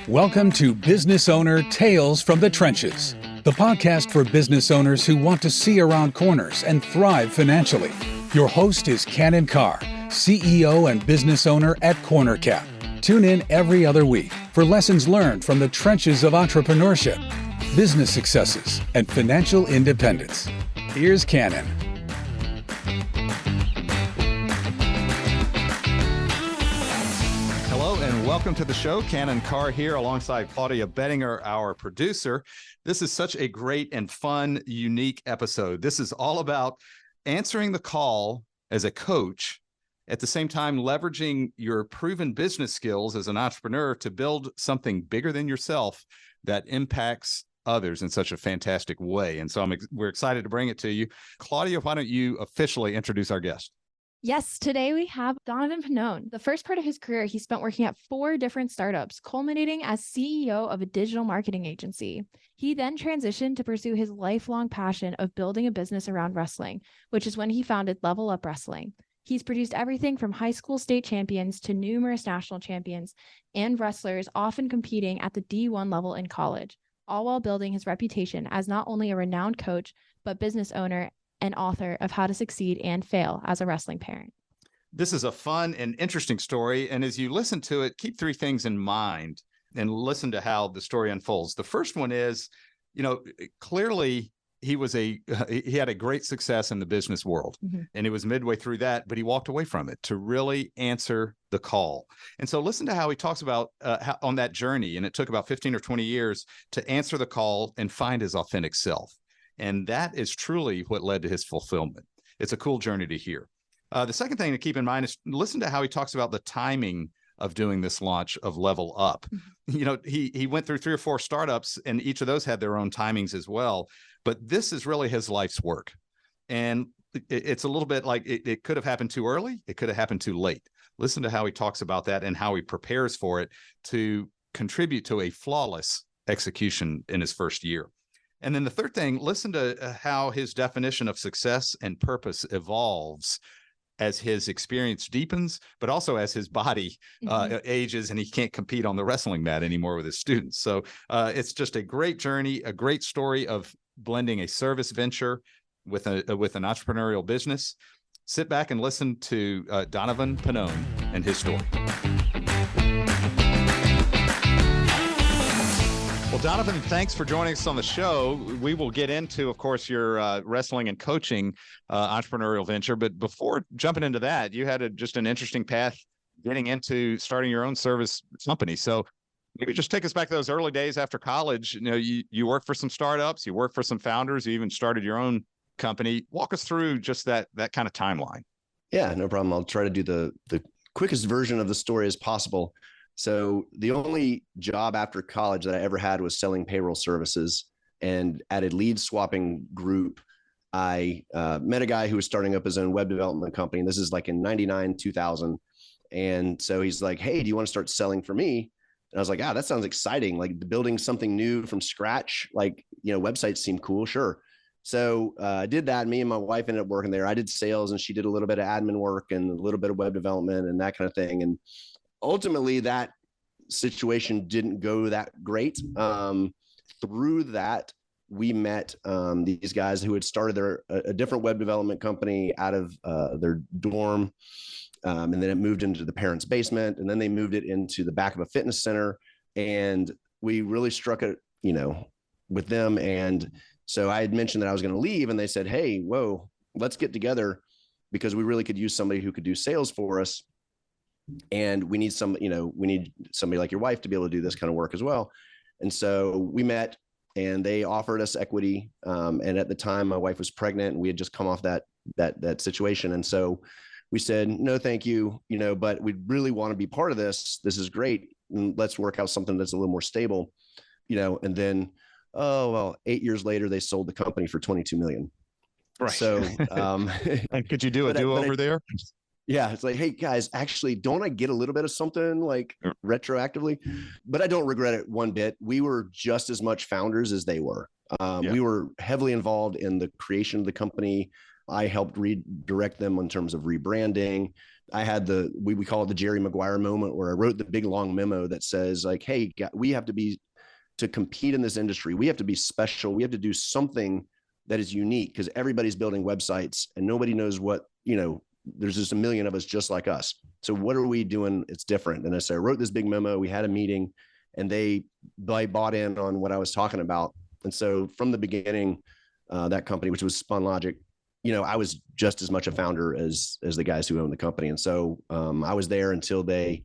Welcome to Business Owner Tales from the Trenches, the podcast for business owners who want to see around corners and thrive financially. Your host is Carr, CEO and business owner at CornerCap. Tune in every other week for lessons learned from the trenches of entrepreneurship, business successes, and financial independence. Here's Cannon. Welcome to the show. Carr here alongside Claudia Bettinger, our producer. This is such a great and fun, unique episode. This is all about answering the call as a coach, at the same time leveraging your proven business skills as an entrepreneur to build something bigger than yourself that impacts others in such a fantastic way. And so we're excited to bring it to you. Claudia, why don't you officially introduce our guest? Yes, today we have Donovan Panone. The first part of his career, he spent working at 4 different startups, culminating as CEO of a digital marketing agency. He then transitioned to pursue his lifelong passion of building a business around wrestling, which is when he founded Level Up Wrestling. He's produced everything from high school state champions to numerous national champions and wrestlers, often competing at the D1 level in college, all while building his reputation as not only a renowned coach, but business owner and author of How to Succeed and Fail as a Wrestling Parent. This is a fun and interesting story. And as you listen to it, keep 3 things in mind and listen to how the story unfolds. The first one is, clearly he had a great success in the business world, and it was midway through that, but he walked away from it to really answer the call. And so listen to how he talks about how, on that journey, and it took about 15 or 20 years to answer the call and find his authentic self. And that is truly what led to his fulfillment. It's a cool journey to hear. The second thing to keep in mind is listen to how he talks about the timing of doing this launch of Level Up. He went through 3 or 4 startups, and each of those had their own timings as well. But this is really his life's work. And it's a little bit like it could have happened too early. It could have happened too late. Listen to how he talks about that and how he prepares for it to contribute to a flawless execution in his first year. And then the third thing, listen to how his definition of success and purpose evolves as his experience deepens, but also as his body ages and he can't compete on the wrestling mat anymore with his students. So it's just a great journey, a great story of blending a service venture with an entrepreneurial business. Sit back and listen to Donovan Panone and his story. Well, Donovan, thanks for joining us on the show. We will get into, of course, your wrestling and coaching entrepreneurial venture. But before jumping into that, you had just an interesting path getting into starting your own service company. So maybe just take us back to those early days after college. You worked for some startups, you worked for some founders, you even started your own company. Walk us through just that kind of timeline. Yeah, no problem. I'll try to do the quickest version of the story as possible. So the only job after college that I ever had was selling payroll services. And at a lead swapping group, I met a guy who was starting up his own web development company. And this is like in 99, 2000. And so he's like, hey, do you want to start selling for me? And I was like, that sounds exciting. Like building something new from scratch, websites seem cool. Sure. So I did that. Me and my wife ended up working there. I did sales and she did a little bit of admin work and a little bit of web development and that kind of thing. And ultimately, that situation didn't go that great. Through that, we met these guys who had started a different web development company out of their dorm, and then it moved into the parents' basement, and then they moved it into the back of a fitness center, and we really struck it, with them. And so I had mentioned that I was going to leave, and they said, "Hey, whoa, let's get together because we really could use somebody who could do sales for us." And we need we need somebody like your wife to be able to do this kind of work as well. And so we met and they offered us equity. And at the time my wife was pregnant and we had just come off that situation. And so we said, no, thank you, but we really want to be part of this. This is great. And let's work out something that's a little more stable, and then, 8 years later, they sold the company for $22 million. Right. So, and could you do a do-over there? Yeah. It's like, hey guys, actually, don't I get a little bit of something like retroactively? But I don't regret it one bit. We were just as much founders as they were. We were heavily involved in the creation of the company. I helped redirect them in terms of rebranding. I had we call it the Jerry Maguire moment, where I wrote the big long memo that says like, hey, we have to compete in this industry. We have to be special. We have to do something that is unique, because everybody's building websites and nobody knows what, there's just a million of us just like us. So what are we doing? It's different. And so I wrote this big memo. We had a meeting, and they bought in on what I was talking about. And so from the beginning, that company, which was SpunLogic, I was just as much a founder as the guys who owned the company. And so I was there until they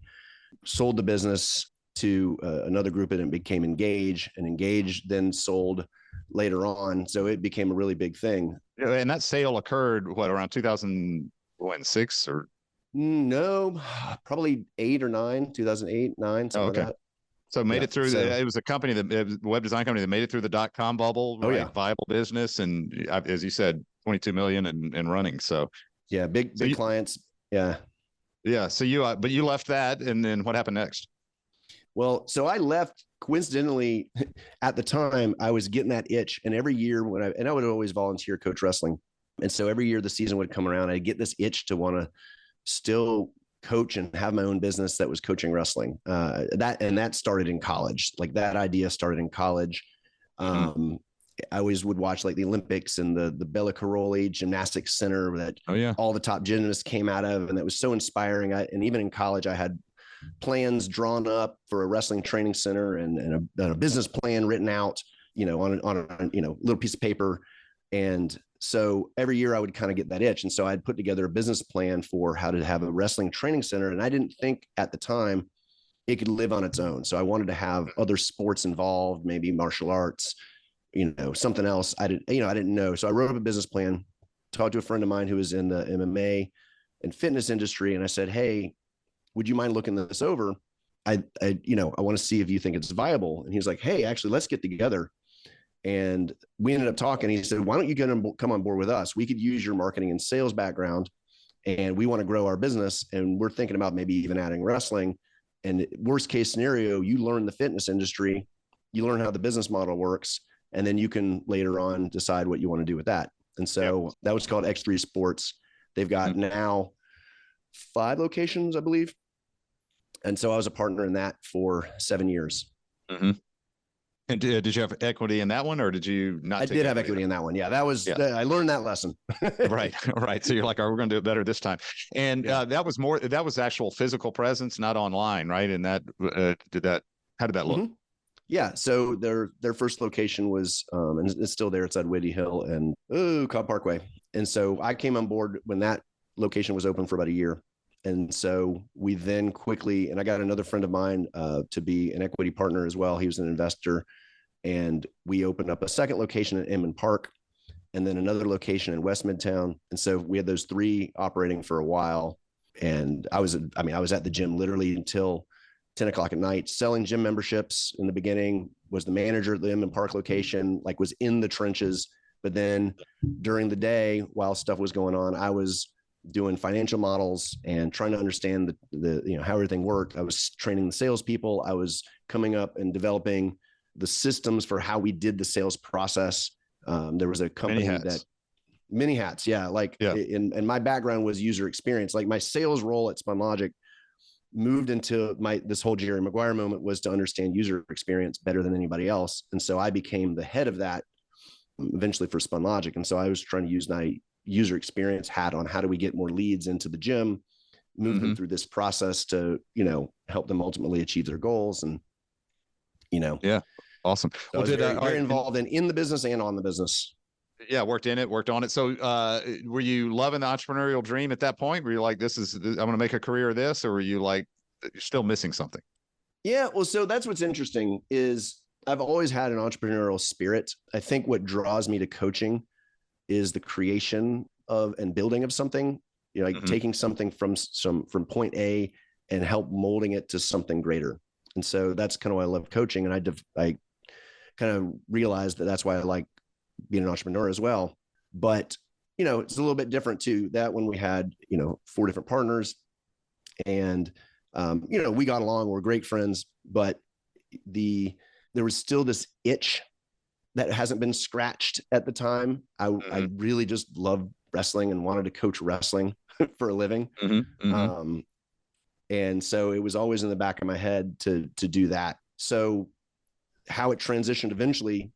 sold the business to another group, and it became Engage, and Engage then sold later on. So it became a really big thing. And that sale occurred, around 2006 or? No, probably 2008, 9, something like that. So made it through. It was a company web design company that made it through the .com bubble. Oh, right? yeah. Viable business. And as you said, 22 million and running. So yeah, big clients. Yeah. Yeah. So but you left that, and then what happened next? Well, so I left coincidentally. At the time, I was getting that itch, and every year I would always volunteer coach wrestling, and so every year the season would come around, I'd get this itch to want to still coach and have my own business that was coaching wrestling. That started in college. Like that idea started in college. I always would watch like the Olympics and the Bella Caroli Gymnastics Center that all the top gymnasts came out of, and that was so inspiring. And even in college, I had plans drawn up for a wrestling training center and a business plan written out, on a little piece of paper. And so every year I would kind of get that itch. And so I'd put together a business plan for how to have a wrestling training center. And I didn't think at the time it could live on its own. So I wanted to have other sports involved, maybe martial arts, something else. I didn't know. So I wrote up a business plan, talked to a friend of mine who was in the MMA and fitness industry. And I said, hey, would you mind looking this over? I want to see if you think it's viable. And he was like, hey, actually, let's get together. And we ended up talking. He said, why don't you come on board with us? We could use your marketing and sales background, and we want to grow our business. And we're thinking about maybe even adding wrestling. And worst case scenario, you learn the fitness industry, you learn how the business model works, and then you can later on decide what you want to do with that. And so that was called X3 Sports. They've got now 5 locations, I believe. And so I was a partner in that for 7 years. Mm-hmm. And did you have equity in that one, or did you not? I did have equity in that one. Yeah, that was, I learned that lesson. Right. So you're like, we're going to do it better this time. And that was actual physical presence, not online, right? And that, how did that look? Mm-hmm. Yeah. So their first location was, and it's still there. It's at Whitty Hill and Cobb Parkway. And so I came on board when that location was open for about a year. And so we then quickly, and I got another friend of mine to be an equity partner as well. He was an investor, and we opened up a second location at Inman Park, and then another location in West Midtown. And so we had those 3 operating for a while. And I was at the gym literally until 10 o'clock at night, selling gym memberships. In the beginning, was the manager at the Inman Park location, like was in the trenches. But then during the day, while stuff was going on, I was doing financial models and trying to understand the how everything worked. I was training the salespeople. I was coming up and developing the systems for how we did the sales process. There was a company many hats. Yeah. And my background was user experience. Like my sales role at SpunLogic moved into this whole Jerry Maguire moment was to understand user experience better than anybody else. And so I became the head of that eventually for SpunLogic. And so I was trying to use my user experience hat on how do we get more leads into the gym, move them through this process to, help them ultimately achieve their goals. And, Yeah. Awesome. So I was very involved in the business and on the business. Yeah. Worked on it. So, were you loving the entrepreneurial dream at that point? Were you like, I'm going to make a career of this, or were you like, you're still missing something? Yeah. Well, so that's what's interesting is I've always had an entrepreneurial spirit. I think what draws me to coaching is the creation of and building of something, taking something from point A and help molding it to something greater. And so that's kind of why I love coaching. And I kind of realized that that's why I like being an entrepreneur as well. But, it's a little bit different too, that when we had, 4 different partners and, we got along, we're great friends, but there was still this itch that hasn't been scratched at the time. I really just love wrestling and wanted to coach wrestling for a living. And so it was always in the back of my head to do that. So how it transitioned eventually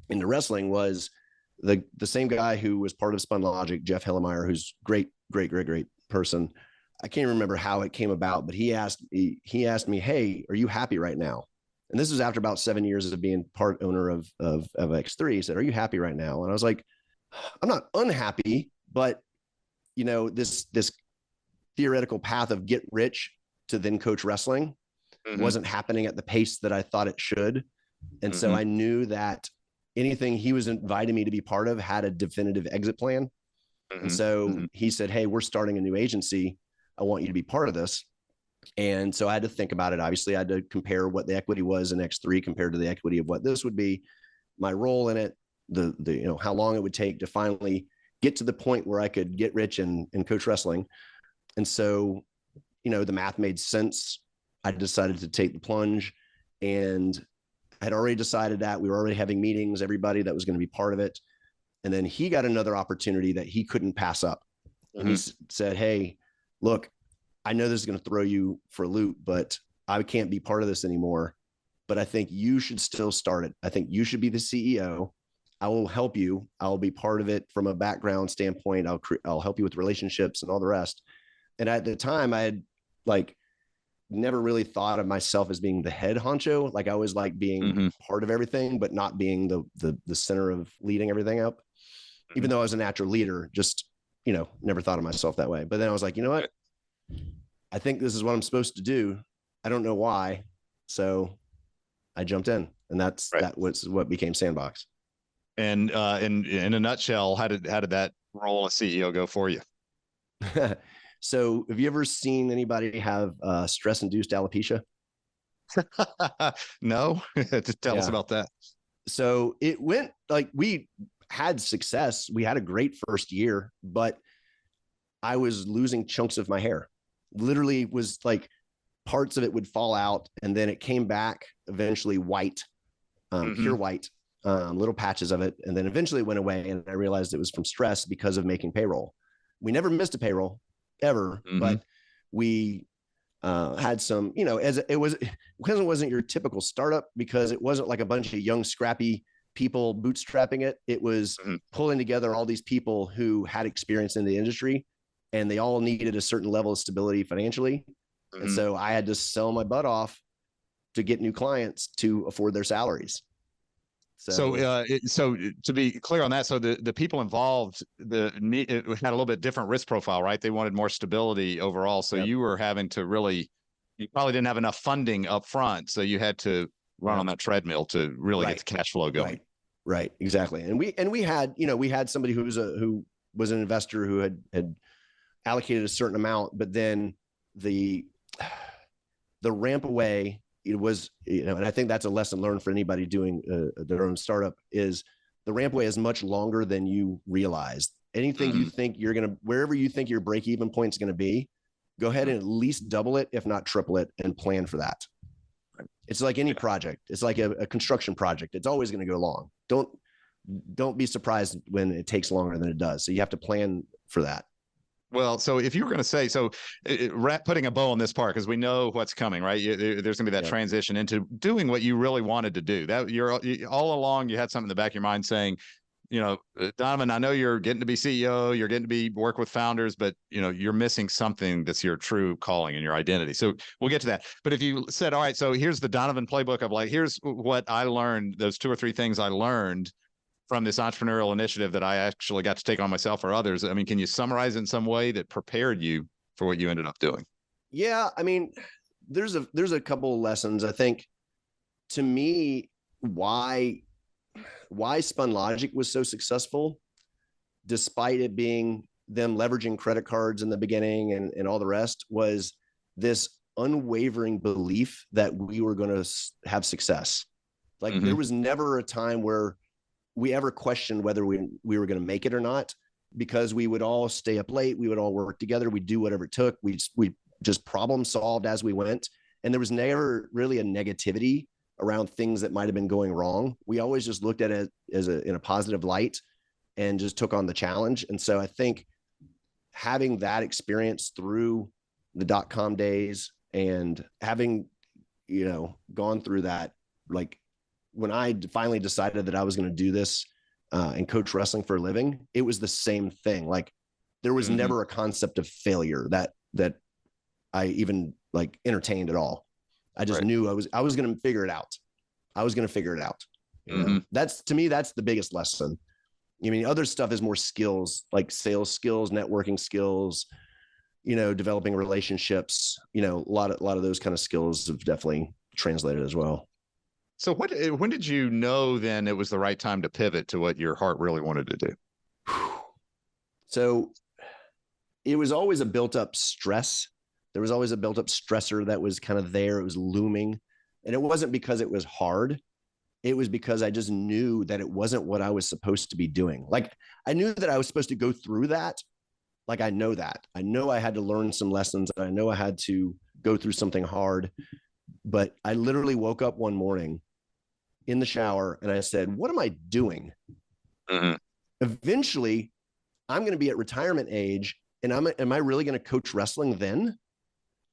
into wrestling was the same guy who was part of Spun Logic, Jeff Hellemeyer, who's great person. I can't remember how it came about, but he asked me, "Hey, are you happy right now?" And this was after about 7 years of being part owner of X3. He said, "Are you happy right now?" And I was like, "I'm not unhappy, but this theoretical path of get rich to then coach wrestling wasn't happening at the pace that I thought it should." And so I knew that anything he was inviting me to be part of had a definitive exit plan. And so he said, "Hey, we're starting a new agency. I want you to be part of this." And so I had to think about it. Obviously, I had to compare what the equity was in X3 compared to the equity of what this would be, my role in it, the how long it would take to finally get to the point where I could get rich and coach wrestling. And so, the math made sense. I decided to take the plunge, and I had already decided that we were already having meetings, everybody that was going to be part of it. And then he got another opportunity that he couldn't pass up. And he said, "Hey, look, I know this is going to throw you for a loop, but I can't be part of this anymore. But I think you should still start it. I think you should be the CEO. I will help you. I'll be part of it from a background standpoint. I'll help you with relationships and all the rest." And at the time, I had never really thought of myself as being the head honcho. Like I always like being part of everything, but not being the center of leading everything up. Even though I was a natural leader, just, never thought of myself that way. But then I was like, you know what? I think this is what I'm supposed to do. I don't know why. So I jumped in, and that was what became Sandbox. And in a nutshell, how did that role as CEO go for you? So have you ever seen anybody have stress-induced alopecia? No. Just tell us about that. So it went we had success. We had a great first year, but I was losing chunks of my hair. Literally was parts of it would fall out, and then it came back eventually white, pure white, little patches of it. And then eventually it went away, and I realized it was from stress because of making payroll. We never missed a payroll ever, but we had some, as it wasn't your typical startup, because it wasn't like a bunch of young, scrappy people bootstrapping it. It was pulling together all these people who had experience in the industry, and they all needed a certain level of stability financially. And so I had to sell my butt off to get new clients to afford their salaries. So to be clear on that, so the people involved, it had a little bit different risk profile, right? They wanted more stability overall. So you were having to you probably didn't have enough funding up front. So you had to run on that treadmill to really get the cash flow going. Right. Exactly. And we had somebody who was an investor who had allocated a certain amount, but then the ramp away, it was, and I think that's a lesson learned for anybody doing their own startup, is the ramp away is much longer than you realize. Anything you think wherever you think your break-even point is going to be, go ahead and at least double it, if not triple it, and plan for that. It's like any project. It's like a construction project. It's always going to go long. Don't be surprised when it takes longer than it does. So you have to plan for that. Well, so if you were going to say, putting a bow on this part, because we know what's coming, right? There's going to be that transition into doing what you really wanted to do. That you're all along, you had something in the back of your mind saying, Donovan, I know you're getting to be CEO, you're getting to be work with founders, but you're missing something that's your true calling and your identity. So we'll get to that. But if you said, all right, so here's the Donovan playbook of here's what I learned, those 2 or 3 things I learned from this entrepreneurial initiative that I actually got to take on myself or others. I mean, can you summarize it in some way that prepared you for what you ended up doing? Yeah. I mean, there's a couple of lessons. I think, to me, why Spun Logic was so successful, despite it being them leveraging credit cards in the beginning and all the rest, was this unwavering belief that we were going to have success. There was never a time where we ever questioned whether we were going to make it or not, because we would all stay up late. We would all work together. We'd do whatever it took. We just problem solved as we went. And there was never really a negativity around things that might've been going wrong. We always just looked at it in a positive light. and just took on the challenge. And so I think having that experience through the .com days and having, gone through that, like when I finally decided that I was going to do this and coach wrestling for a living, it was the same thing. Like there was never a concept of failure that I even like entertained at all. I just knew I was going to figure it out. I was going to figure it out. That's, to me, that's the biggest lesson. I mean, other stuff is more skills, like sales skills, networking skills, developing relationships, a lot of those kind of skills have definitely translated as well. So when did you know then it was the right time to pivot to what your heart really wanted to do? So it was always a built up stress. There was always a built up stressor that was kind of there. It was looming. And it wasn't because it was hard. It was because I just knew that it wasn't what I was supposed to be doing. Like I knew that I was supposed to go through that. Like I know that. I know I had to learn some lessons. I know I had to go through something hard. But I literally woke up one morning in the shower and I said, what am I doing? Eventually, I'm going to be at retirement age and am I really going to coach wrestling then?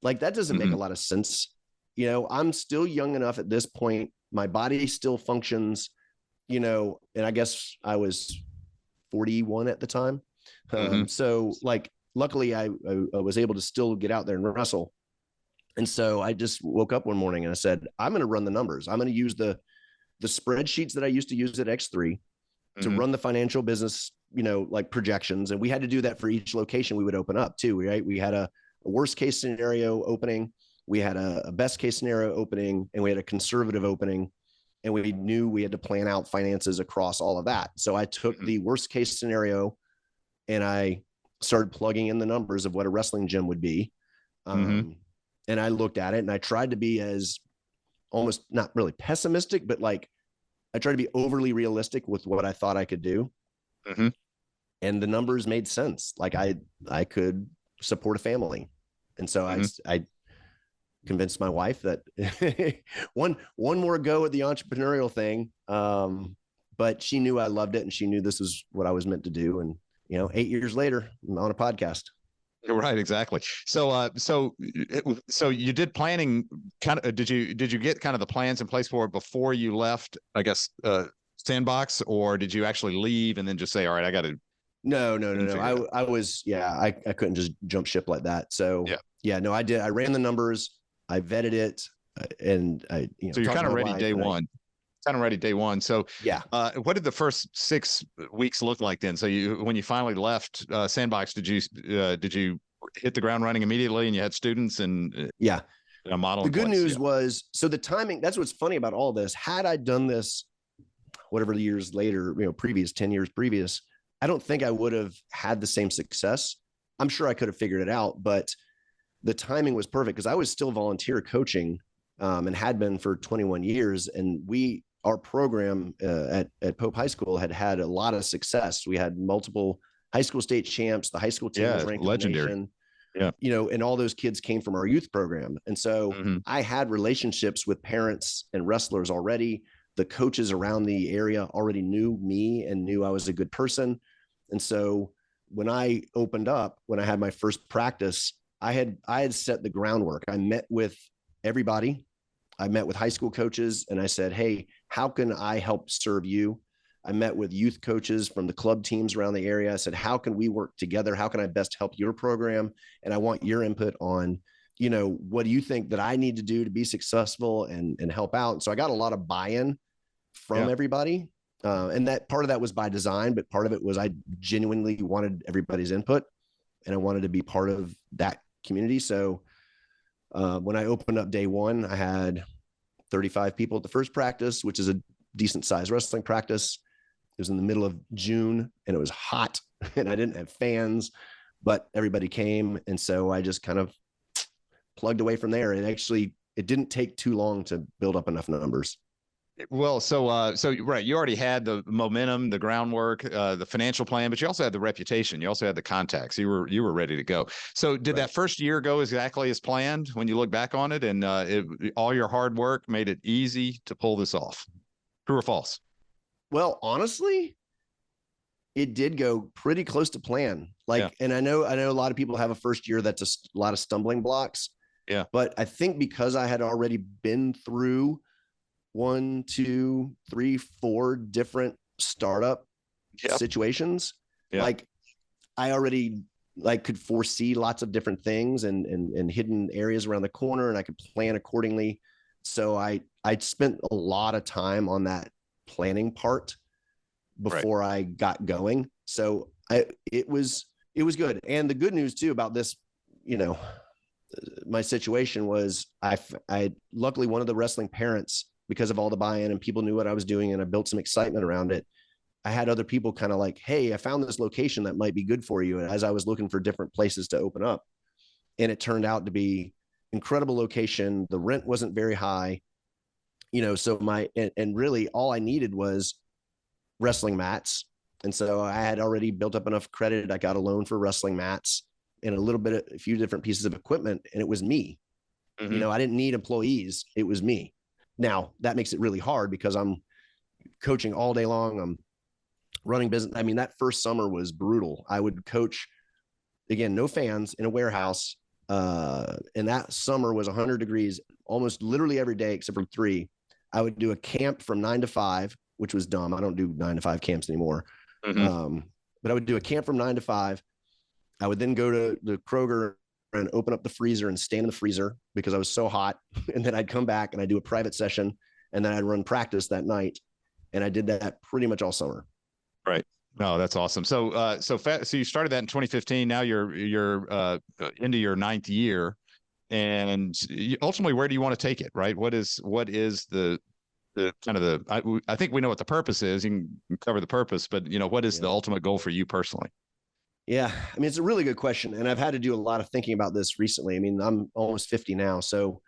Like that doesn't make a lot of sense. I'm still young enough at this point. My body still functions, and I guess I was 41 at the time. So like, luckily I was able to still get out there and wrestle. And so I just woke up one morning and I said, I'm going to run the numbers. I'm going to use the spreadsheets that I used to use at X3 to run the financial business, like projections. And we had to do that for each location we would open up too, right? We had a worst case scenario opening. We had a best case scenario opening, and we had a conservative opening, and we knew we had to plan out finances across all of that. So I took the worst case scenario and I started plugging in the numbers of what a wrestling gym would be. And I looked at it and I tried to be as almost not really pessimistic, but like I tried to be overly realistic with what I thought I could do. And the numbers made sense. Like I could support a family. And so I convinced my wife that one more go at the entrepreneurial thing. But she knew I loved it and she knew this is what I was meant to do. And, 8 years later, I'm on a podcast. Right. Exactly. So you did planning did you get kind of the plans in place for it before you left, I guess, Sandbox, or did you actually leave and then just say, all right, I got to. No. I was, I couldn't just jump ship like that. So no, I did. I ran the numbers. I vetted it, and so you're kind of ready day one. So what did the first 6 weeks look like then? So when you finally left Sandbox, did you hit the ground running immediately and you had students and a model? The good news was, so the timing, that's what's funny about all this. Had I done this, whatever the years later, 10 years previous, I don't think I would have had the same success. I'm sure I could have figured it out, but the timing was perfect because I was still volunteer coaching and had been for 21 years. And our program at Pope High School had a lot of success. We had multiple high school state champs. The high school team was ranked legendary. And all those kids came from our youth program. And so I had relationships with parents and wrestlers already. The coaches around the area already knew me and knew I was a good person. And so when I opened up, when I had my first practice, I had set the groundwork. I met with everybody. I met with high school coaches and I said, hey, how can I help serve you? I met with youth coaches from the club teams around the area. I said, how can we work together? How can I best help your program? And I want your input on, what do you think that I need to do to be successful and help out? And so I got a lot of buy-in from everybody. And that part of that was by design, but part of it was I genuinely wanted everybody's input and I wanted to be part of that community. So when I opened up day one, I had 35 people at the first practice, which is a decent sized wrestling practice. It was in the middle of June and it was hot and I didn't have fans, but everybody came. And so I just kind of plugged away from there. And actually it didn't take too long to build up enough numbers. Well, so right, you already had the momentum, the groundwork, the financial plan, but you also had the reputation. You also had the contacts. You were ready to go. So did that first year go exactly as planned when you look back on it, and all your hard work made it easy to pull this off? True or false? Well, honestly, it did go pretty close to plan. Like, and I know a lot of people have a first year that's a lot of stumbling blocks. Yeah. But I think because I had already been through 1, 2, 3, 4 different startup situations, like I already like could foresee lots of different things and hidden areas around the corner, and I could plan accordingly. So I spent a lot of time on that planning part before I got going. So it was good. And the good news too about this, you know, my situation was I luckily one of the wrestling parents, because of all the buy-in and people knew what I was doing and I built some excitement around it. I had other people kind of like, hey, I found this location that might be good for you. And as I was looking for different places to open up, and it turned out to be incredible location. The rent wasn't very high, you know, so and really all I needed was wrestling mats. And so I had already built up enough credit. I got a loan for wrestling mats and a few different pieces of equipment. And it was me, you know, I didn't need employees. It was me. Now that makes it really hard because I'm coaching all day long. I'm running business. I mean, that first summer was brutal. I would coach, again, no fans, in a warehouse. And that summer was 100 degrees, almost literally every day, except for 3. I would do a camp from 9 to 5, which was dumb. I don't do 9 to 5 camps anymore. But I would do a camp from 9 to 5. I would then go to the Kroger and open up the freezer and stand in the freezer because I was so hot. And then I'd come back and I'd do a private session, and then I'd run practice that night. And I did that pretty much all summer. Right. No, that's awesome. So, so you started that in 2015. Now you're into your 9th year, and ultimately, where do you want to take it? Right. What is the kind of I think we know what the purpose is. You can cover the purpose, but you know, what is the ultimate goal for you personally? Yeah. I mean, it's a really good question. And I've had to do a lot of thinking about this recently. I mean, I'm almost 50 now. So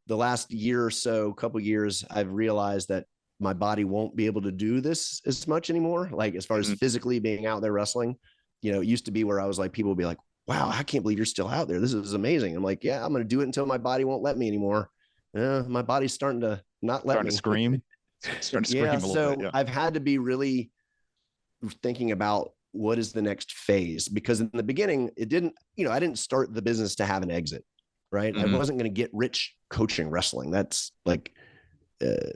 the last year or so, couple of years, I've realized that my body won't be able to do this as much anymore. Like as far as physically being out there wrestling, you know, it used to be where I was like, people would be like, wow, I can't believe you're still out there. This is amazing. I'm like, yeah, I'm going to do it until my body won't let me anymore. My body's starting to not let me. Starting to scream a little bit. Yeah. I've had to be really thinking about what is the next phase, because in the beginning it didn't, you know, I didn't start the business to have an exit, right? I wasn't going to get rich coaching wrestling. That's like,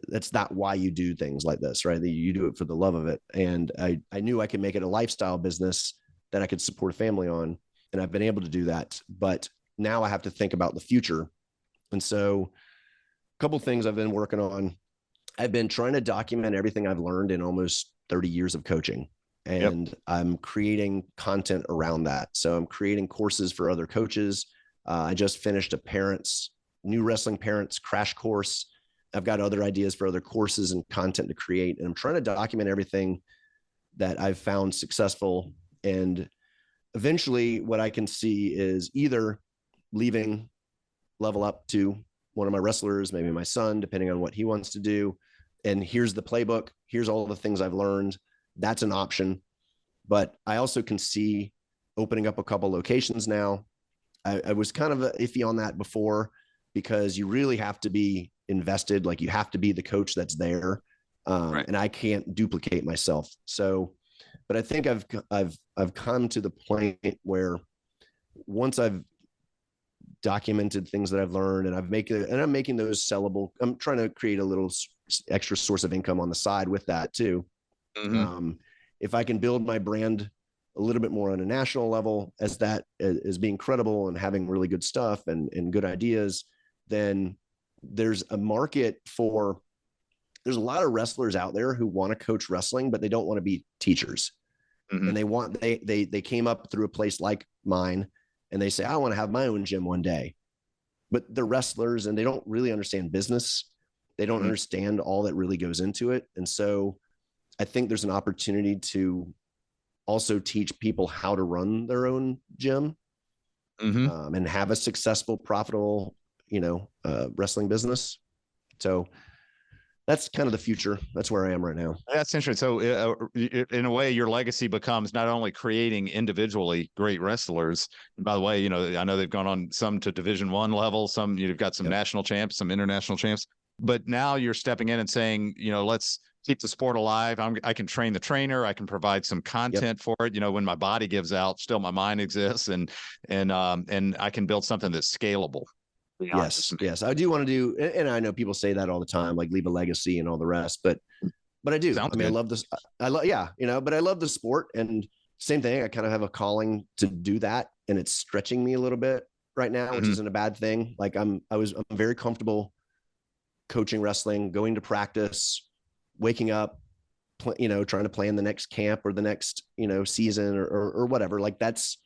that's not why you do things like this, right? You do it for the love of it. And I knew I could make it a lifestyle business that I could support a family on. And I've been able to do that. But now I have to think about the future. And so a couple of things I've been working on. I've been trying to document everything I've learned in almost 30 years of coaching. And I'm creating content around that. So I'm creating courses for other coaches. I just finished a new wrestling parents crash course. I've got other ideas for other courses and content to create. And I'm trying to document everything that I've found successful. And eventually what I can see is either leaving Level Up to one of my wrestlers, maybe my son, depending on what he wants to do. And here's the playbook. Here's all the things I've learned. That's an option. But I also can see opening up a couple locations now. I was kind of iffy on that before, because you really have to be invested. Like you have to be the coach that's there. And I can't duplicate myself. So, but I think I've come to the point where once I've documented things that I've learned and I'm making those sellable, I'm trying to create a little extra source of income on the side with that too. If I can build my brand a little bit more on a national level as that is being credible and having really good stuff and good ideas, then there's a market for, there's a lot of wrestlers out there who want to coach wrestling, but they don't want to be teachers. And they came up through a place like mine and they say, I want to have my own gym one day, but they're wrestlers and they don't really understand business. They don't understand all that really goes into it. And so I think there's an opportunity to also teach people how to run their own gym and have a successful, profitable, wrestling business. So that's kind of the future. That's where I am right now. That's interesting. So in a way, your legacy becomes not only creating individually great wrestlers. And by the way, I know they've gone on some to Division I level, some you've got some national champs, some international champs, but now you're stepping in and saying, let's keep the sport alive. I can train the trainer. I can provide some content for it. When my body gives out, still my mind exists, and I can build something that's scalable. Yes. I do want to do, and I know people say that all the time, like leave a legacy and all the rest, but I do. Sounds I mean, good. I love this. I love, but I love the sport, and same thing. I kind of have a calling to do that, and it's stretching me a little bit right now, which isn't a bad thing. Like I'm very comfortable coaching wrestling, going to practice, waking up, trying to plan the next camp or the next, season or whatever. Like that's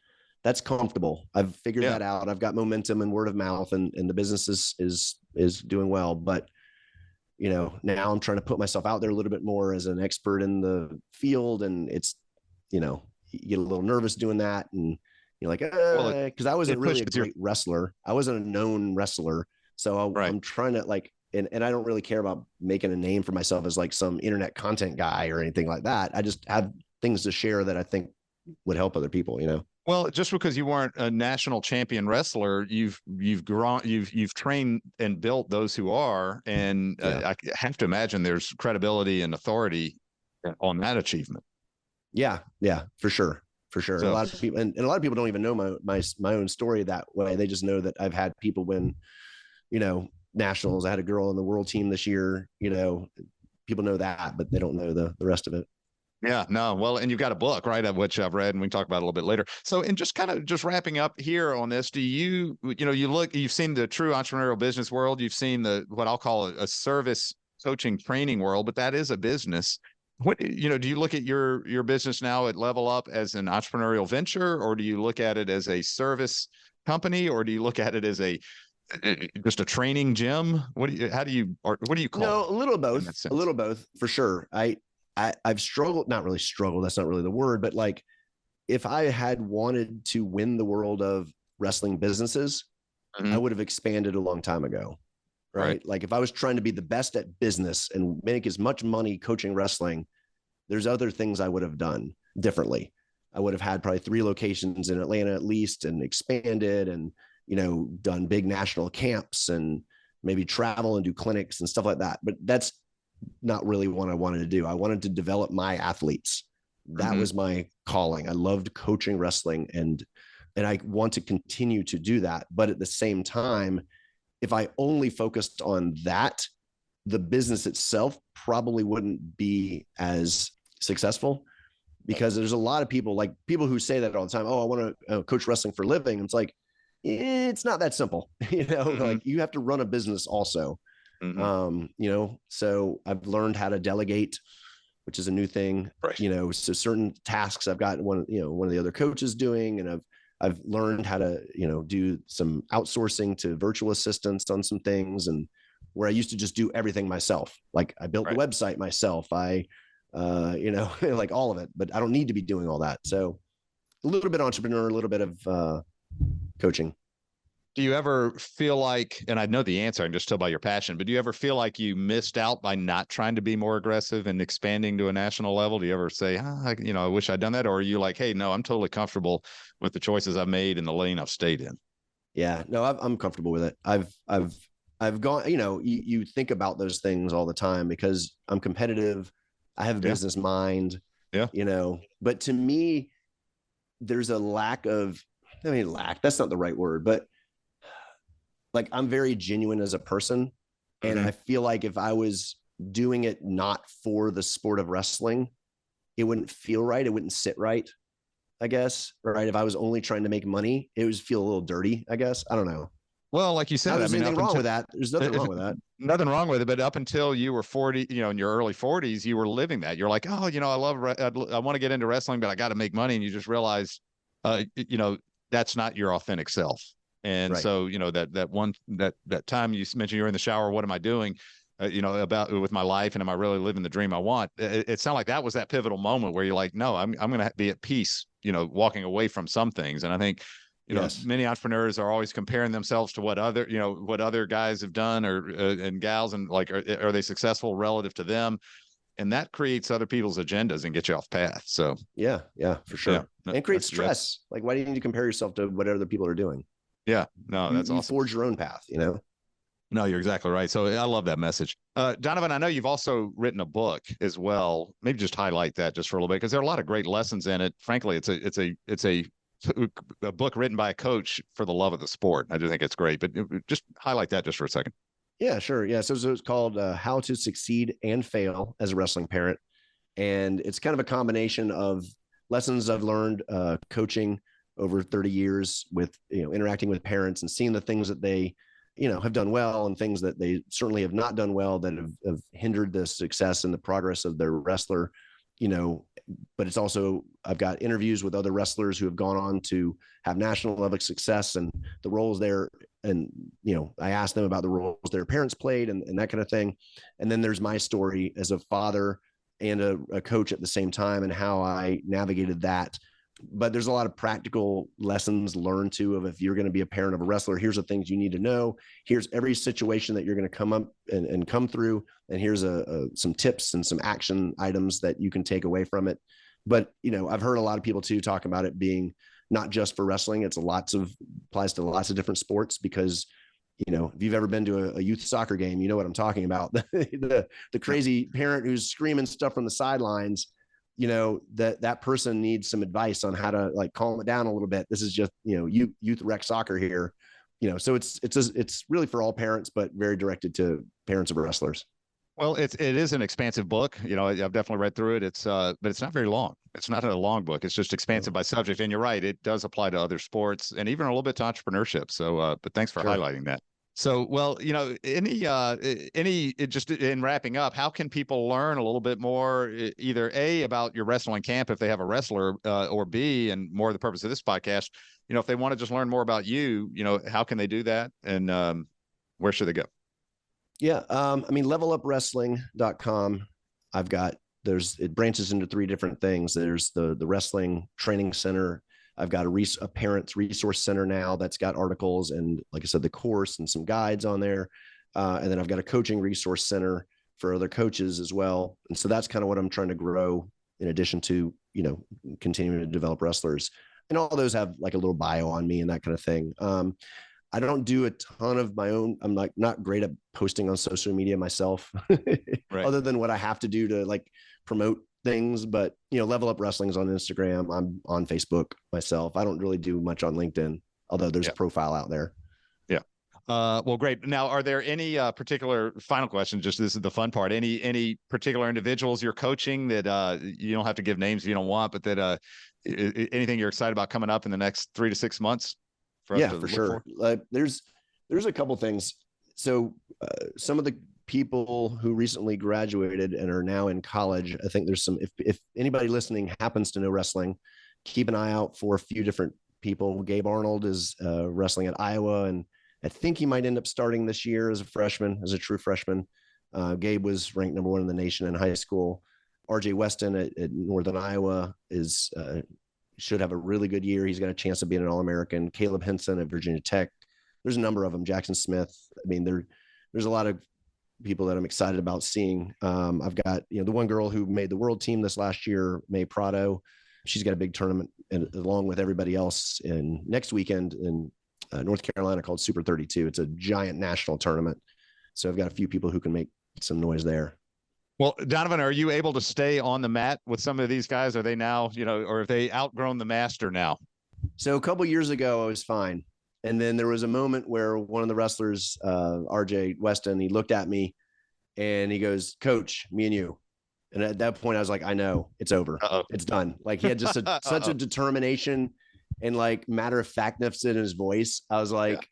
comfortable. I've figured that out. I've got momentum and word of mouth, and the business is doing well. But, now I'm trying to put myself out there a little bit more as an expert in the field. And it's, you get a little nervous doing that. And you're like, because I wasn't really a great wrestler. I wasn't a known wrestler. So I'm trying to and I don't really care about making a name for myself as like some internet content guy or anything like that. I just have things to share that I think would help other people, Well, just because you weren't a national champion wrestler, you've grown, you've trained and built those who are, and I have to imagine there's credibility and authority on that achievement. Yeah, for sure. So, a lot of people, and a lot of people don't even know my own story that way. They just know that I've had people win, nationals. I had a girl on the world team this year. People know that, but they don't know the rest of it. Yeah, no. Well, and you've got a book, right, of which I've read, and we can talk about it a little bit later. So, and just wrapping up here on this, do you've seen the true entrepreneurial business world, you've seen what I'll call a service coaching training world, but that is a business. What, do you look at your business now at Level Up as an entrepreneurial venture, or do you look at it as a service company, or do you look at it as just a training gym? What do you call it? No, a little both for sure. I've struggled, not really struggled. That's not really the word, but like if I had wanted to win the world of wrestling businesses, I would have expanded a long time ago. Right. Like if I was trying to be the best at business and make as much money coaching wrestling, there's other things I would have done differently. I would have had probably 3 locations in Atlanta at least, and expanded and, done big national camps and maybe travel and do clinics and stuff like that. But that's not really what I wanted to do. I wanted to develop my athletes. That was my calling. I loved coaching wrestling, and I want to continue to do that. But at the same time, if I only focused on that, the business itself probably wouldn't be as successful, because there's a lot of people who say that all the time. Oh, I want to coach wrestling for a living. It's like, it's not that simple. Like you have to run a business also. So I've learned how to delegate, which is a new thing, so certain tasks I've got one of the other coaches doing, and I've learned how to, do some outsourcing to virtual assistants on some things, and where I used to just do everything myself. Like I built the website myself. I, like all of it, but I don't need to be doing all that. So a little bit entrepreneur, a little bit of coaching. Do you ever feel like, and I know the answer, I can just tell by your passion, but do you ever feel like you missed out by not trying to be more aggressive and expanding to a national level? Do you ever say, I wish I'd done that? Or are you like, hey, no, I'm totally comfortable with the choices I've made and the lane I've stayed in? Yeah, no, I'm comfortable with it. I've gone, you think about those things all the time because I'm competitive. I have a business mind, but to me, there's a lack, that's not the right word, but like I'm very genuine as a person. And I feel like if I was doing it not for the sport of wrestling, it wouldn't feel right. It wouldn't sit right, I guess. Right. If I was only trying to make money, it would feel a little dirty, I guess. I don't know. Well, like you said, there's anything wrong with that. There's nothing wrong with that. Nothing wrong with it. But up until you were 40, in your early 40s, you were living that. You're like, oh, I want to get into wrestling, but I got to make money. And you just realize, that's not your authentic self. And so, that time you mentioned you're in the shower, what am I doing, about with my life, and am I really living the dream I want? It sounded like that was that pivotal moment where you're like, no, I'm going to be at peace, walking away from some things. And I think, many entrepreneurs are always comparing themselves to what other guys have done and gals, and like, are they successful relative to them? And that creates other people's agendas and gets you off path. So yeah, for sure. And creates stress. Like, why do you need to compare yourself to what other people are doing? Yeah, no, that's you awesome. Forge your own path, No, you're exactly right. So I love that message. Donovan, I know you've also written a book as well. Maybe just highlight that just for a little bit, because there are a lot of great lessons in it. Frankly, it's a book written by a coach for the love of the sport. I do think it's great, but just highlight that just for a second. Yeah, sure. Yeah. So it's called How to Succeed and Fail as a Wrestling Parent. And it's kind of a combination of lessons I've learned coaching over 30 years with, interacting with parents and seeing the things that they, have done well and things that they certainly have not done well that have hindered the success and the progress of their wrestler, but it's also, I've got interviews with other wrestlers who have gone on to have national level success and the roles there. And, I asked them about the roles their parents played and that kind of thing. And then there's my story as a father and a coach at the same time and how I navigated that. But there's a lot of practical lessons learned too of if you're going to be a parent of a wrestler, here's the things you need to know. Here's every situation that you're going to come up and come through. And here's some tips and some action items that you can take away from it. But, I've heard a lot of people too talk about it being not just for wrestling. It's applies to lots of different sports because, if you've ever been to a youth soccer game, you know what I'm talking about. the crazy parent who's screaming stuff from the sidelines, that person needs some advice on how to like calm it down a little bit. This is just, youth rec soccer here, so it's really for all parents, but very directed to parents of wrestlers. Well, it is an expansive book. I've definitely read through it. But it's not very long. It's not a long book. It's just expansive by subject. And you're right. It does apply to other sports and even a little bit to entrepreneurship. So, but thanks for highlighting that. So, well, just in wrapping up, how can people learn a little bit more, either A, about your wrestling camp if they have a wrestler, or B, and more the purpose of this podcast, if they want to just learn more about you, how can they do that? And where should they go? Yeah. levelupwrestling.com. It branches into 3 different things. There's the wrestling training center. I've got a parents resource center now that's got articles and, like I said, the course and some guides on there. And then I've got a coaching resource center for other coaches as well. And so that's kind of what I'm trying to grow in addition to, continuing to develop wrestlers. And all those have like a little bio on me and that kind of thing. I don't do a ton of my own. I'm not great at posting on social media myself, right, other than what I have to do to like promote things. But, Level Up Wrestling's on Instagram. I'm on Facebook myself. I don't really do much on LinkedIn, although there's a profile out there. Yeah. Well, great. Now, are there any particular final questions? Just this is the fun part. Any particular individuals you're coaching that you don't have to give names if you don't want, but that anything you're excited about coming up in the next 3 to 6 months? For sure. There's a couple things. So some of the people who recently graduated and are now in college, I think there's some, if anybody listening happens to know wrestling, keep an eye out for a few different people. Gabe Arnold is wrestling at Iowa, and I think he might end up starting this year as a true freshman. Gabe was ranked number 1 in the nation in high school. RJ Weston at Northern Iowa should have a really good year. He's got a chance of being an All-American. Caleb Henson at Virginia Tech. There's a number of them. Jackson Smith. I mean, there's a lot of people that I'm excited about seeing. I've got, the one girl who made the world team this last year, May Prado. She's got a big tournament along with everybody else next weekend in North Carolina called Super 32. It's a giant national tournament. So I've got a few people who can make some noise there. Well, Donovan, are you able to stay on the mat with some of these guys? Are they now, or have they outgrown the master now? So a couple of years ago, I was fine. And then there was a moment where one of the wrestlers, RJ Weston, he looked at me and he goes, "Coach, me and you." And at that point I was like, I know it's over. Uh-oh. It's done. Like he had just such a determination and like matter of factness in his voice. I was like,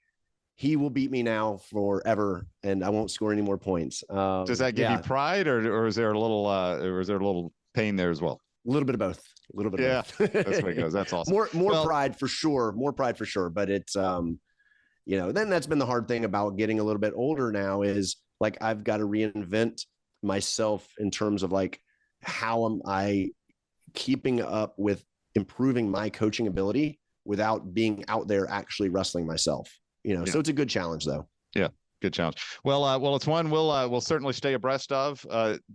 he will beat me now forever, and I won't score any more points. Does that give you pride, or is there a little pain there as well? A little bit of both. A little bit of both. That's where it goes. That's awesome. More pride for sure. More pride for sure. But it's then that's been the hard thing about getting a little bit older now is like I've got to reinvent myself in terms of like how am I keeping up with improving my coaching ability without being out there actually wrestling myself. So it's a good challenge though. Yeah. Good challenge. Well, it's one we'll certainly stay abreast of.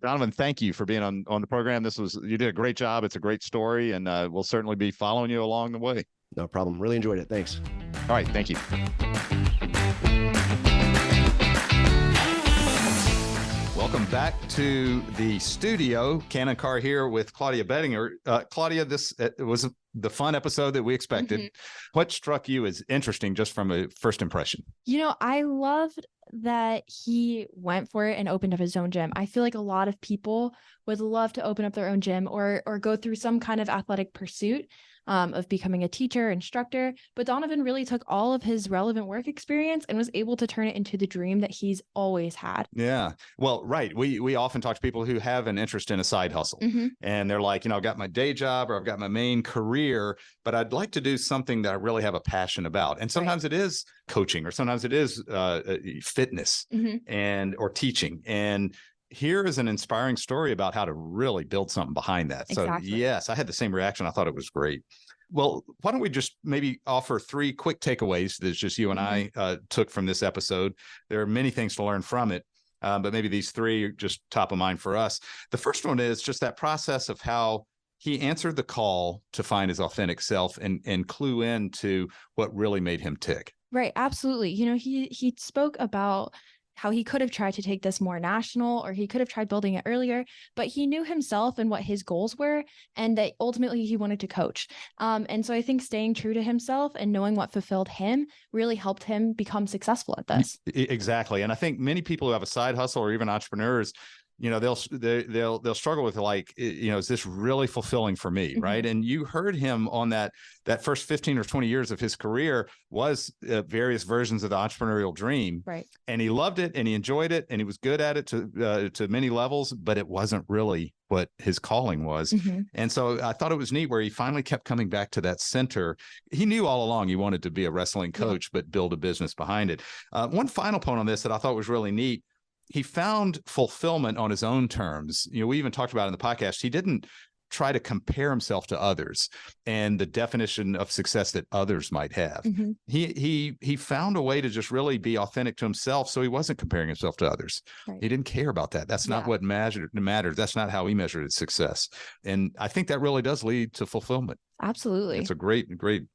Donovan, thank you for being on the program. You did a great job. It's a great story, and we'll certainly be following you along the way. No problem. Really enjoyed it. Thanks. All right. Thank you. welcome back to the studio. Ken and Carr here with Claudia Bettinger. Claudia, this was the fun episode that we expected. Mhm. What struck you as interesting just from a first impression? I loved that he went for it and opened up his own gym. I feel like a lot of people would love to open up their own gym or go through some kind of athletic pursuit of becoming a teacher, instructor. But Donovan really took all of his relevant work experience and was able to turn it into the dream that he's always had. Yeah. Well, right. We often talk to people who have an interest in a side hustle and they're like, I've got my day job or I've got my main career, but I'd like to do something that I really have a passion about. And sometimes it is coaching or sometimes it is fitness or teaching. And here is an inspiring story about how to really build something behind that. Exactly. So yes, I had the same reaction. I thought it was great. Well, why don't we just maybe offer 3 quick takeaways that just you and I took from this episode. There are many things to learn from it, but maybe these 3 are just top of mind for us. The first one is just that process of how he answered the call to find his authentic self and clue into what really made him tick. Right. Absolutely. He spoke about how he could have tried to take this more national, or he could have tried building it earlier, but he knew himself and what his goals were, and that ultimately he wanted to coach. And so I think staying true to himself and knowing what fulfilled him really helped him become successful at this. Exactly. And I think many people who have a side hustle or even entrepreneurs, they'll struggle with is this really fulfilling for me? Right. And you heard him on that first 15 or 20 years of his career was various versions of the entrepreneurial dream. Right. And he loved it and he enjoyed it and he was good at it to many levels, but it wasn't really what his calling was. And so I thought it was neat where he finally kept coming back to that center. He knew all along he wanted to be a wrestling coach, but build a business behind it. One final point on this that I thought was really neat. He found fulfillment on his own terms. We even talked about it in the podcast. He didn't try to compare himself to others and the definition of success that others might have. He found a way to just really be authentic to himself. So he wasn't comparing himself to others. Right. He didn't care about that. That's not what mattered. That's not how he measured his success. And I think that really does lead to fulfillment. Absolutely. It's a great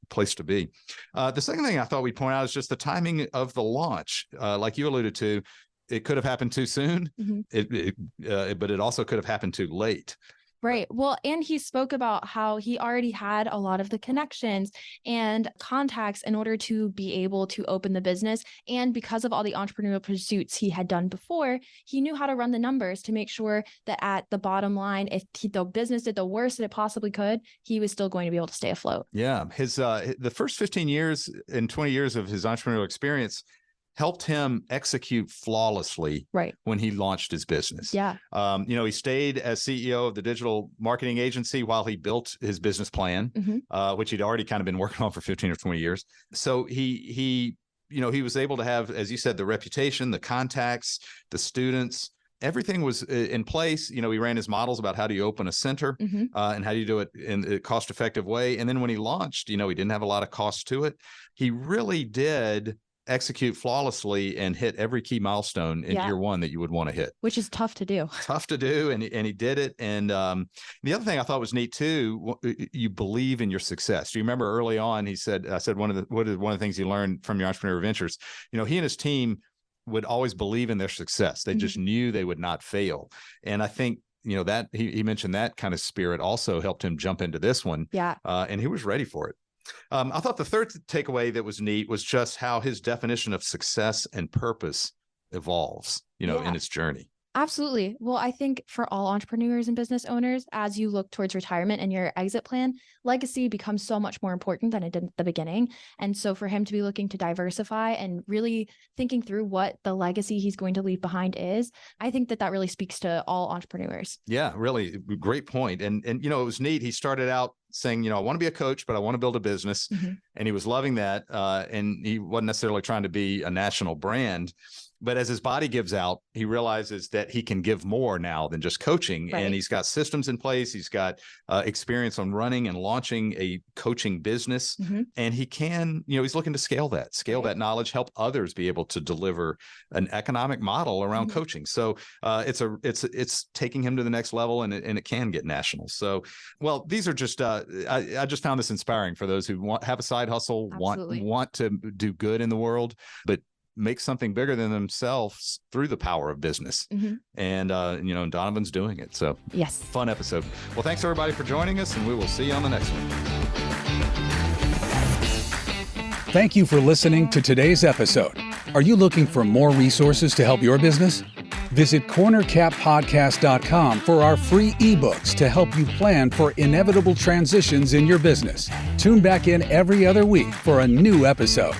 place to be. The second thing I thought we'd point out is just the timing of the launch. Like you alluded to, it could have happened too soon, but it also could have happened too late. Right. Well, and he spoke about how he already had a lot of the connections and contacts in order to be able to open the business. And because of all the entrepreneurial pursuits he had done before, he knew how to run the numbers to make sure that at the bottom line, if the business did the worst that it possibly could, he was still going to be able to stay afloat. Yeah. His the first 15 years and 20 years of his entrepreneurial experience helped him execute flawlessly when he launched his business. Yeah. He stayed as CEO of the digital marketing agency while he built his business plan, which he'd already kind of been working on for 15 or 20 years. So he was able to have, as you said, the reputation, the contacts, the students, everything was in place. He ran his models about how do you open a center and how do you do it in a cost-effective way. And then when he launched, he didn't have a lot of cost to it. He really did execute flawlessly and hit every key milestone in year one that you would want to hit. Which is tough to do. Tough to do. And he did it. And the other thing I thought was neat too, you believe in your success. Do you remember early on, I said one of the things he learned from your entrepreneurial ventures, he and his team would always believe in their success. They just knew they would not fail. And I think, that he mentioned that kind of spirit also helped him jump into this one. Yeah. And he was ready for it. I thought the third takeaway that was neat was just how his definition of success and purpose evolves, in its journey. Absolutely. Well, I think for all entrepreneurs and business owners, as you look towards retirement and your exit plan, legacy becomes so much more important than it did at the beginning. And so for him to be looking to diversify and really thinking through what the legacy he's going to leave behind is, I think that really speaks to all entrepreneurs. Yeah, really great point. And it was neat. He started out saying, I want to be a coach, but I want to build a business. And he was loving that. And he wasn't necessarily trying to be a national brand. But as his body gives out, he realizes that he can give more now than just coaching. Right. And he's got systems in place. He's got experience on running and launching a coaching business. And he can, he's looking to scale that knowledge, help others be able to deliver an economic model around coaching. So it's taking him to the next level, and it can get national. So, well, these are just, I just found this inspiring for those who have a side hustle, want to do good in the world, but make something bigger than themselves through the power of business. And, Donovan's doing it. So yes, fun episode. Well, thanks everybody for joining us, and we will see you on the next one. Thank you for listening to today's episode. Are you looking for more resources to help your business? Visit cornercappodcast.com for our free ebooks to help you plan for inevitable transitions in your business. Tune back in every other week for a new episode.